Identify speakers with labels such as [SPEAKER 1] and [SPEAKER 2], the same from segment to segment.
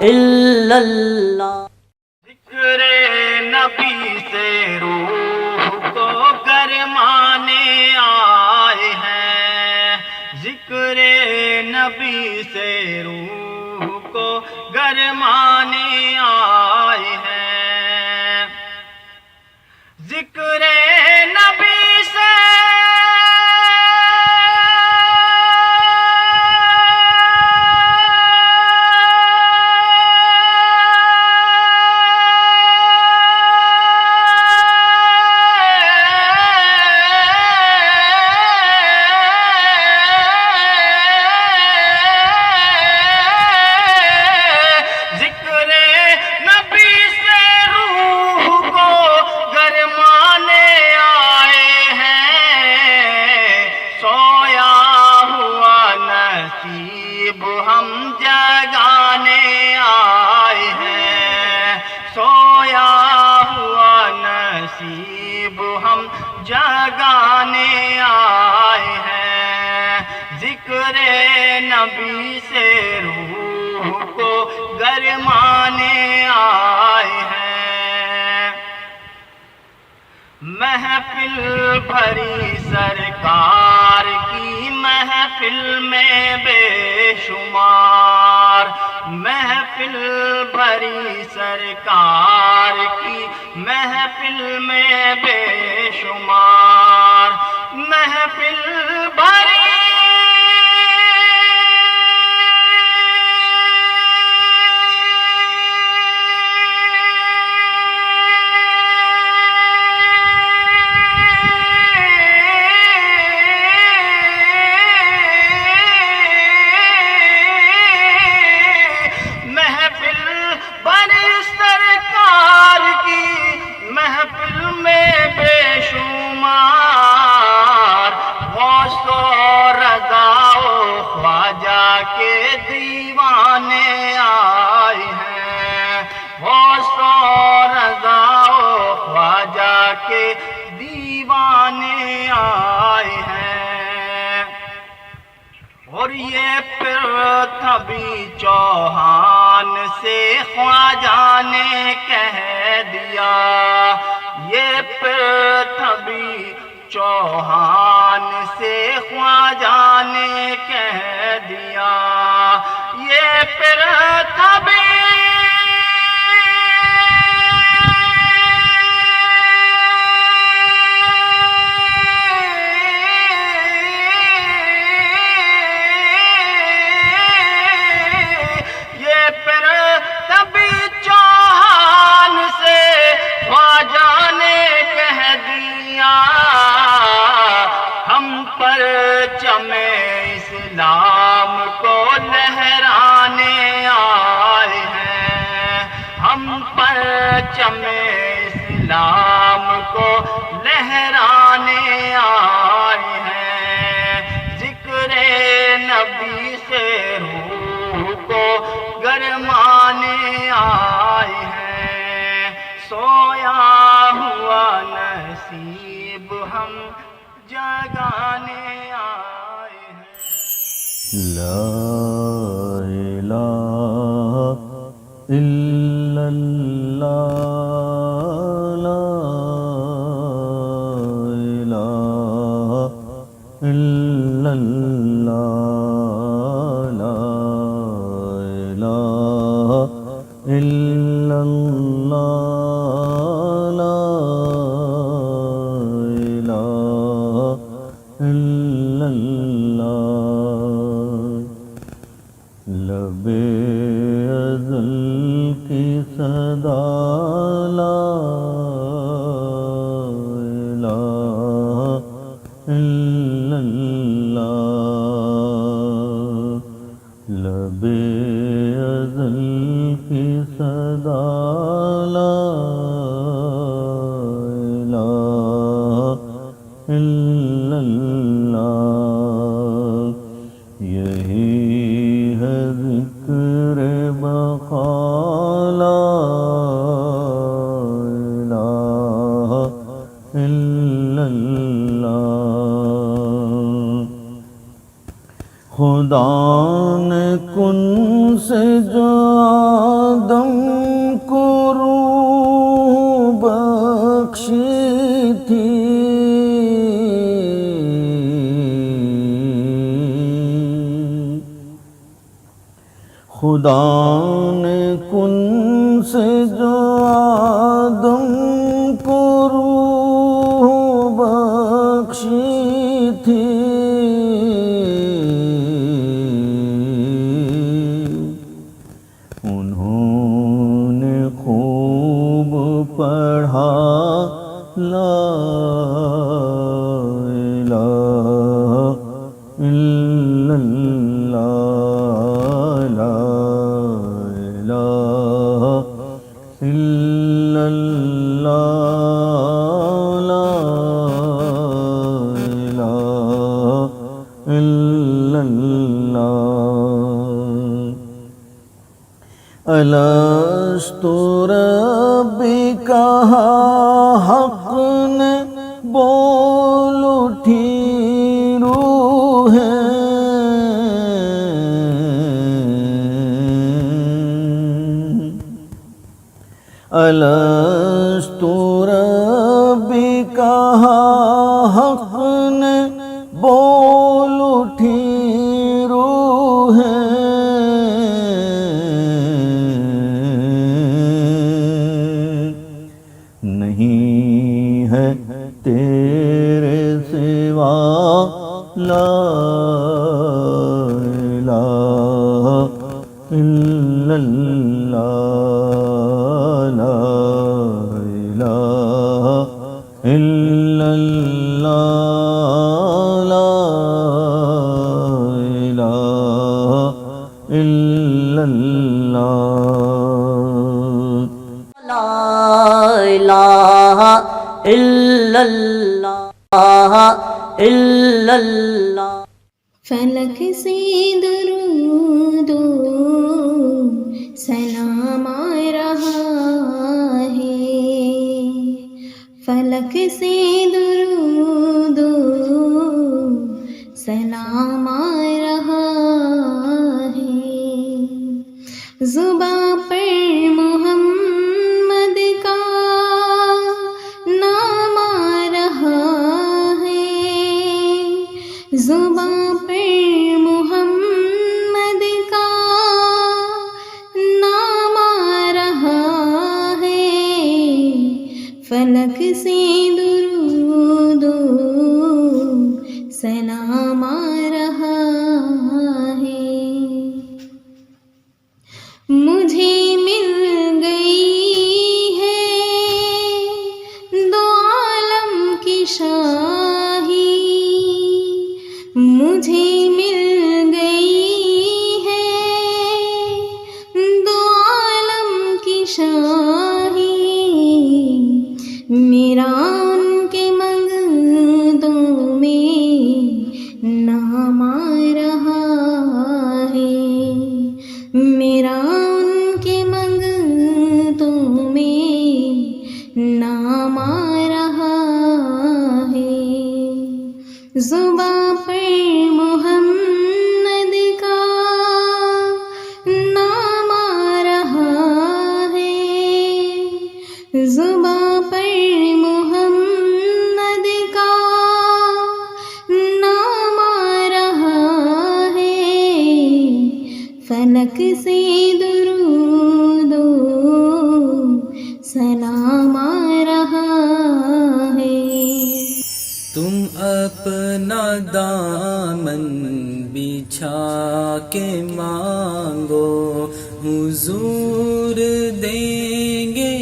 [SPEAKER 1] الا اللہ۔
[SPEAKER 2] ذکر نبی سے روح کو گرمانے آئے ہیں، ذکر نبی سے روح کو گرمانے آئے ہیں، ذکر نبی سے ہم جگانے آئے ہیں، سویا ہوا نصیب ہم جگانے آئے ہیں، ذکر نبی سے روح کو گرمانے آئے ہیں، محفل بھری سرکار کی محفل میں بے شمار، محفل بھری سرکار کی محفل میں بے شمار، محفل بھری کے دیوانے آئے ہیں، غوث و رضا و خواجہ کے دیوانے آئے ہیں، اور یہ پرتھوی چوہان سے خواجہ نے کہہ دیا، یہ پرتھوی چوہان سے خواجہ نے کہہ دیا، یہ پرتھوی چوہان سے خواجہ نے کہہ دیا، ہم پرچم اسلام کو لہرانے آئے ہیں، ہم پرچم اسلام کو لہرانے آئے ہیں، ذکر نبی سے روح کو گرمانے آئے ہیں، سویا ہوا نصیب ہم جگانے آئے ہیں۔
[SPEAKER 3] لا الہ الا اللہ، لا الہ الا اللہ، لا الہ الا اللہ، لا الہ الا اللہ، لب ازل کی صدا، لا الہ الا اللہ، لب ازل کی صدا، لا الہ الا اللہ، یہی ہے ذکر بقا، لا الہ الا اللہ، خدا نے کن سے جو آدم کو روح بخشی تھی، خدا نے کن سے جو آدم کو روح بخشی تھی، انہوں نے خوب پڑھا لا الہ الا اللہ، لا الہ الا اللہ، لا الہ الا اللہ۔ الست ربک حق نے بول اٹھی روحیں، الست ربک حق نے بول اٹھی روحیں، نہیں ہے تیرے سوا لا الہ الا اللہ، لا الہ الا اللہ، لا الہ الا اللہ۔
[SPEAKER 1] لا الہ الا اللہ الا اللہ۔
[SPEAKER 4] فلک سے درود و سلام آ رہا ہے، فلک سے درود و سلام آ رہا ہے، زباں پر محمد کا نام آ رہا ہے، زباں پر محمد کا نام آ رہا ہے، فلک سے درود و سلام آ رہا ہے، مجھے مل گئی ہے دو عالم کی شاہی، مجھے مل گئی ہے دو عالم کی شاہی، میرا ان کے منگتوں میں نام آ رہا ہے، میرا ان کے منگتوں میں نام آ رہا ہے، زباں پر محمد کا نام آ رہا ہے، زباں پر محمد کا نام آ رہا ہے، فلک سے درود و سلام آ رہا ہے۔
[SPEAKER 5] تم اپنا دامن بچھا کے مانگو، حضور دیں گے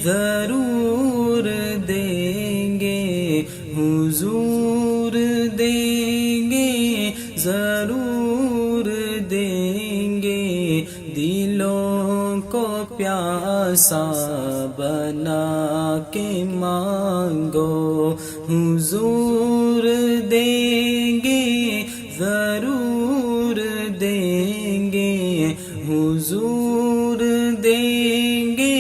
[SPEAKER 5] ضرور دیں گے، حضور دیں گے ضرور دیں گے، دلوں کو پیاسا بنا کے مانگو، حضور دیں گے ضرور دیں گے، حضور دیں گے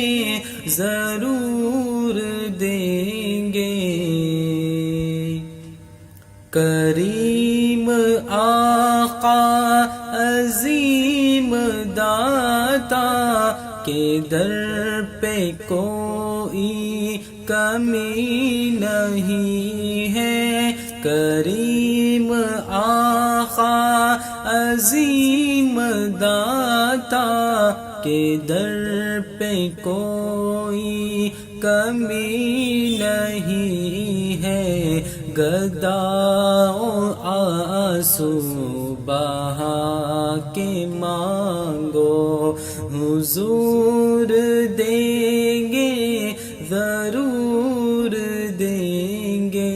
[SPEAKER 5] ضرور دیں گے۔ کریم آقا عظیم داتا کے در پہ کوئی کمی نہیں ہے، کریم آقا عظیم داتا کے در پہ کوئی کمی نہیں ہے، گداؤں آنسو بہا کے مانگو، حضور دیں گے ضرور دیں گے،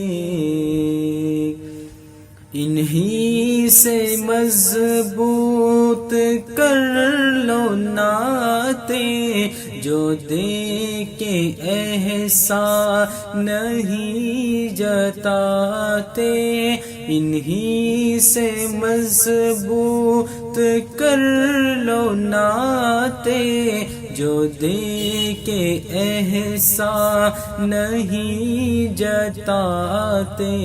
[SPEAKER 5] انہی سے مضبوط کر لو ناطے، جو دے کے احسان نہیں جتاتے، انہی سے مضبوط کر لو ناطے، جو دے کے احسان نہیں جتاتے،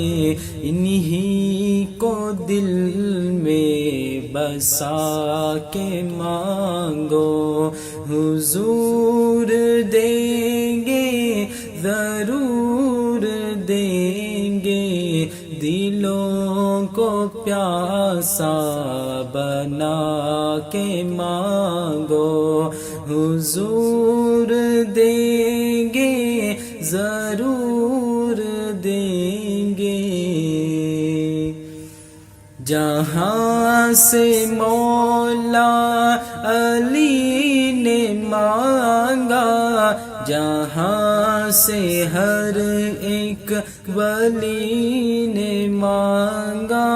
[SPEAKER 5] انہی کو دل میں بسا کے مانگو، حضور دیں گے ضرور دیں گے، دلوں کو پیاسا بنا کے مانگو، حضور دیں گے ضرور دیں گے، جہاں سے مولا علی نے مانگا، جہاں سے ہر ایک ولی نے مانگا،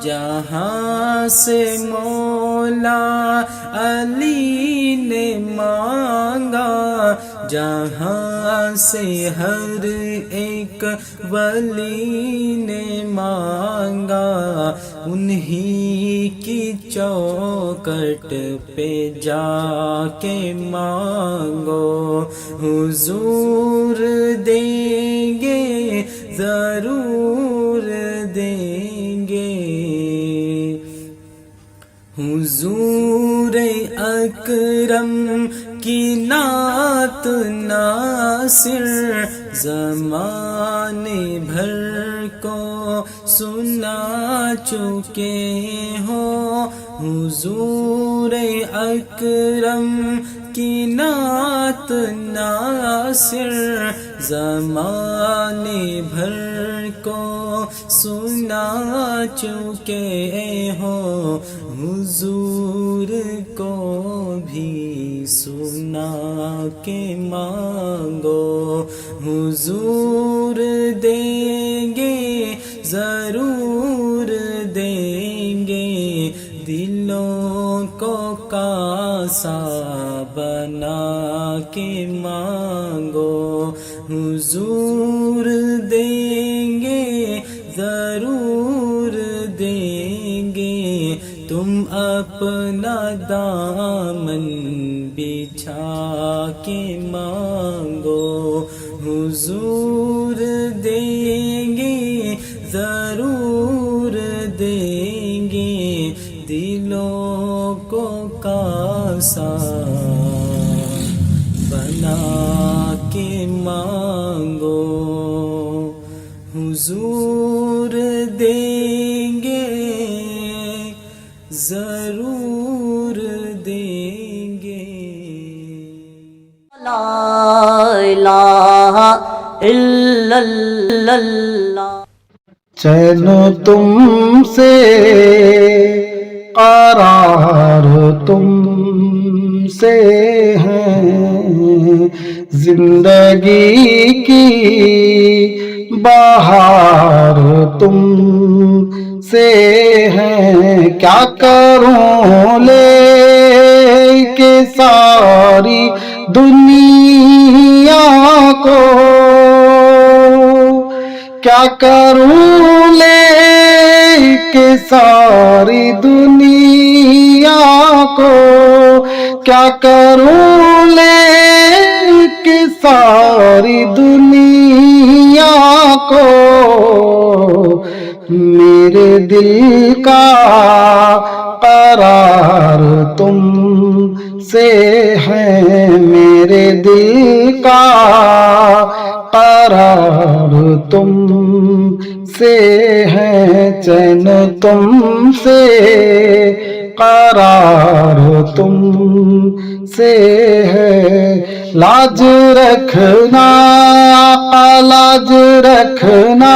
[SPEAKER 5] جہاں سے مولا علی نے مانگا، جہاں سے ہر ایک ولی نے مانگا، انہی کی چوکٹ پہ جا کے مانگو، حضور دیں گے ضرور دیں گے، حضور اکرم کی نعت ناصر زمانے بھر کو سنا چکے ہو، حضور اکرم کی نعت ناصر زمانے بھر کو سنا چکے ہو، حضور کو بھی سنا کے مانگو، حضور دیں گے ضرور دیں گے، دلوں کو کاسا بنا کے مانگو، حضور دیں گے ضرور دیں گے، تم اپنا دامن بچھا کے مانگو، حضور دیں گے ضرور دیں گے، دلوں کو کاسا بنا کے مانگو، حضور دیں گے ضرور دیں گے۔
[SPEAKER 1] لا الہ الا اللہ،
[SPEAKER 6] چین تم سے قرار تم سے ہے، زندگی کی بہار تم سے ہے، کیا کروں لے کے ساری دنیا کو، کیا کروں لے کے ساری دنیا کو، کیا کروں لے کے ساری دنیا کو، میرے دل کا قرار تم سے ہے میرے دل کا قرار تم سے ہے چین تم سے قرار تم سے ہے لاج رکھنا لاج رکھنا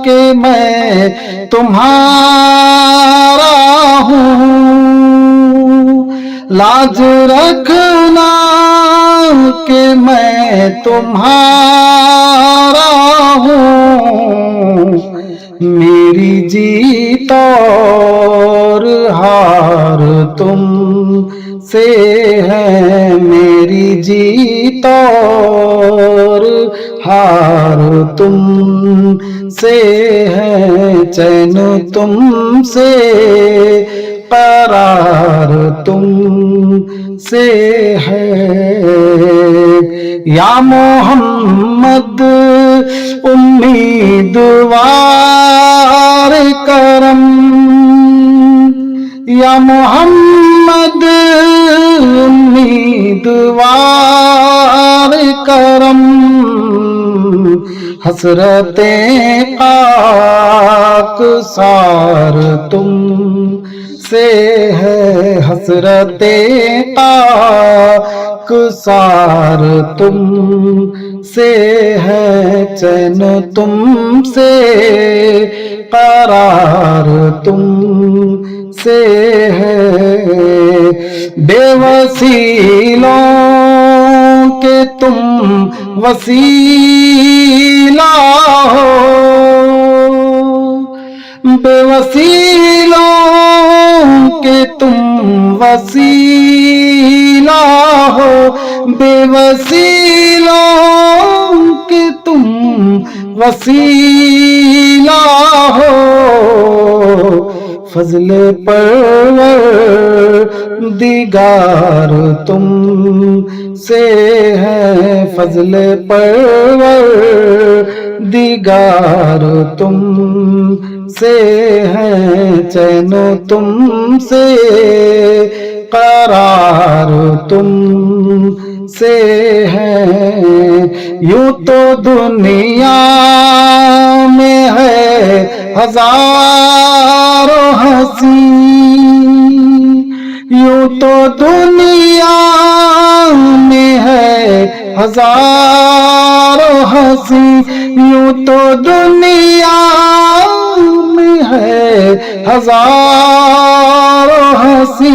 [SPEAKER 6] کہ میں تمہارا ہوں لاج رکھنا کہ میں تمہارا ہوں میری جیت اور ہار تم سے ہے میری جیت اور ہار تم سے ہے چین تم سے قرار تم سے ہے یا محمد امیدوار کرم یا محمد امیدوار کرم حسرتیں پاک سار تم سے ہے حسرتیں پاک سار تم سے ہے چین تم سے قرار تم سے ہے بے وسیلوں کے تم وسیلہ ہو بے وسیلوں کہ تم وسیلہ ہو بے وسیلوں کہ تم وسیلہ ہو فضل پروردگار تم سے ہے فضل پروردگار تم سے ہے چین تم سے قرار تم سے ہے یوں تو دنیا میں ہے ہزاروں ہنسی یوں تو دنیا میں ہے ہزاروں ہنسی یوں تو دنیا میں ہے ہزاروں ہنسی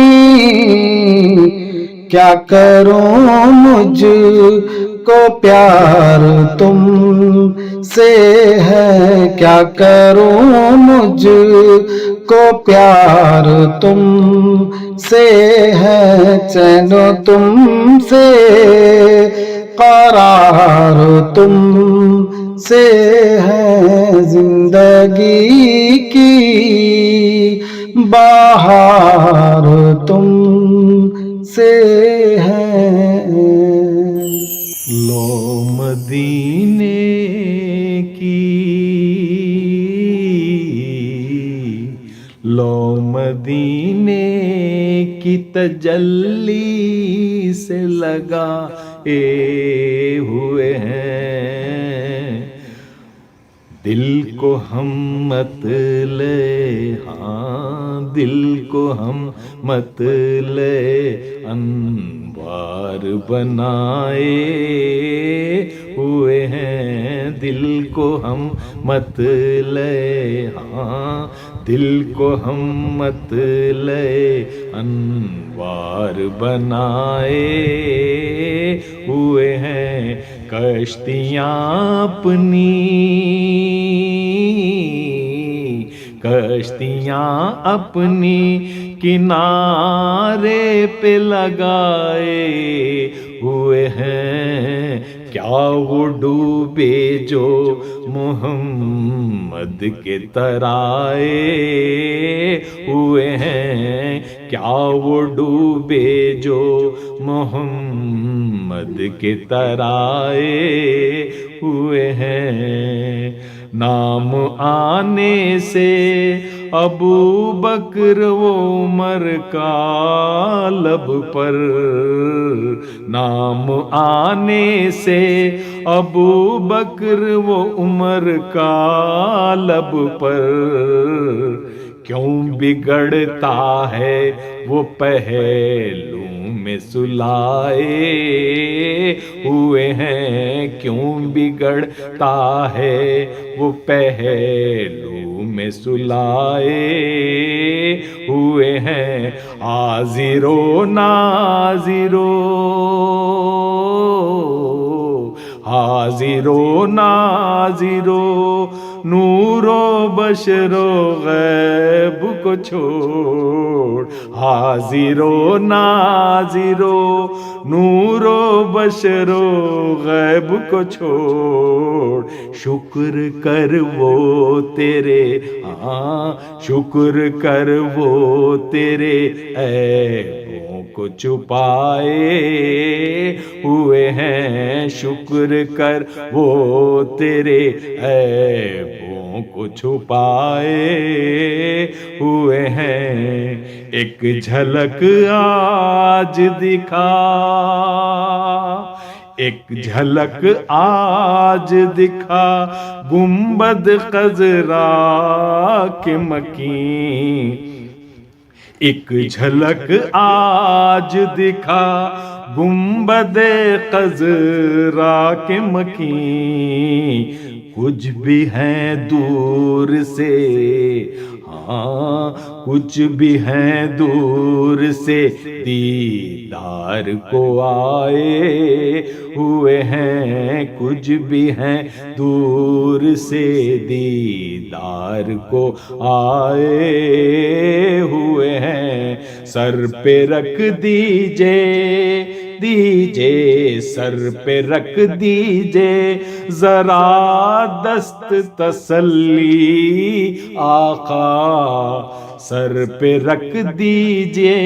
[SPEAKER 6] کیا کروں مجھ کو پیار تم سے ہے کیا کروں مجھ کو پیار تم سے ہے چین تم سے قرار تم سے ہے زندگی کی بہار تم سے ہے
[SPEAKER 3] لو مدینے کی لو مدینے کی تجلی سے لگائے ہوئے ہیں دل کو ہم مت لے ہاں دل کو ہم مت لے انوار بنائے ہوئے ہیں دل کو ہم مت لے ہاں دل کو ہم مت لے انوار بنائے ہوئے ہیں کشتیاں اپنی کنارے پہ لگائے ہوئے ہیں کیا وہ ڈوبے جو محمد کے ترائے ہوئے ہیں کیا وہ ڈوبے جو محمد کے ترائے ہوئے ہیں نام آنے سے ابو بکر و عمر کا لب پر نام آنے سے ابو بکر و عمر کا لب پر کیوں بگڑتا ہے وہ پہلو میں سلائے ہوئے ہیں، کیوں بگڑتا ہے وہ پہلو میں سلائے ہوئے ہیں، حاضر و ناظر حاضر و ناظر نور و بشر و غیب کو چھوڑ، حاضر و ناظر نور و بشر و غیب کو چھوڑ، شکر کر وہ تیرے شکر کر وہ تیرے عیبوں کو چھپائے ہوئے ہیں، شکر کر وہ تیرے عیبوں کو چھپائے ہوئے ہیں، ایک جھلک آج دکھا ایک جھلک آج دکھا گنبد خضرا کے مکین، ایک جھلک آج دکھا گنبد خضرا کے مکین، کچھ بھی ہیں دور سے کچھ بھی ہیں دور سے دیدار کو آئے ہوئے ہیں، کچھ بھی ہیں دور سے دیدار کو آئے ہوئے ہیں، سر پہ رکھ دیجئے سر پہ رکھ دیجئے ذرا دست تسلی آقا، سر پہ رکھ دیجئے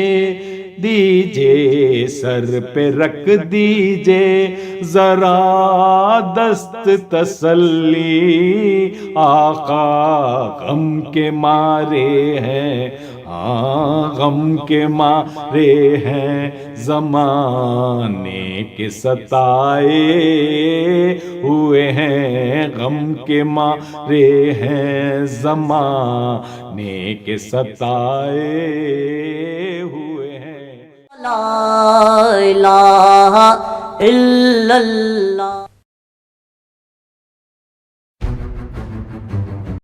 [SPEAKER 3] سر پہ رکھ دیجئے ذرا دست تسلی آقا، غم کے مارے ہیں غم کے مارے ہیں زمانے کے ستائے ہوئے ہیں، غم کے مارے ہیں زمانے کے ستائے ہوئے ہیں،
[SPEAKER 1] لا الہ الا اللہ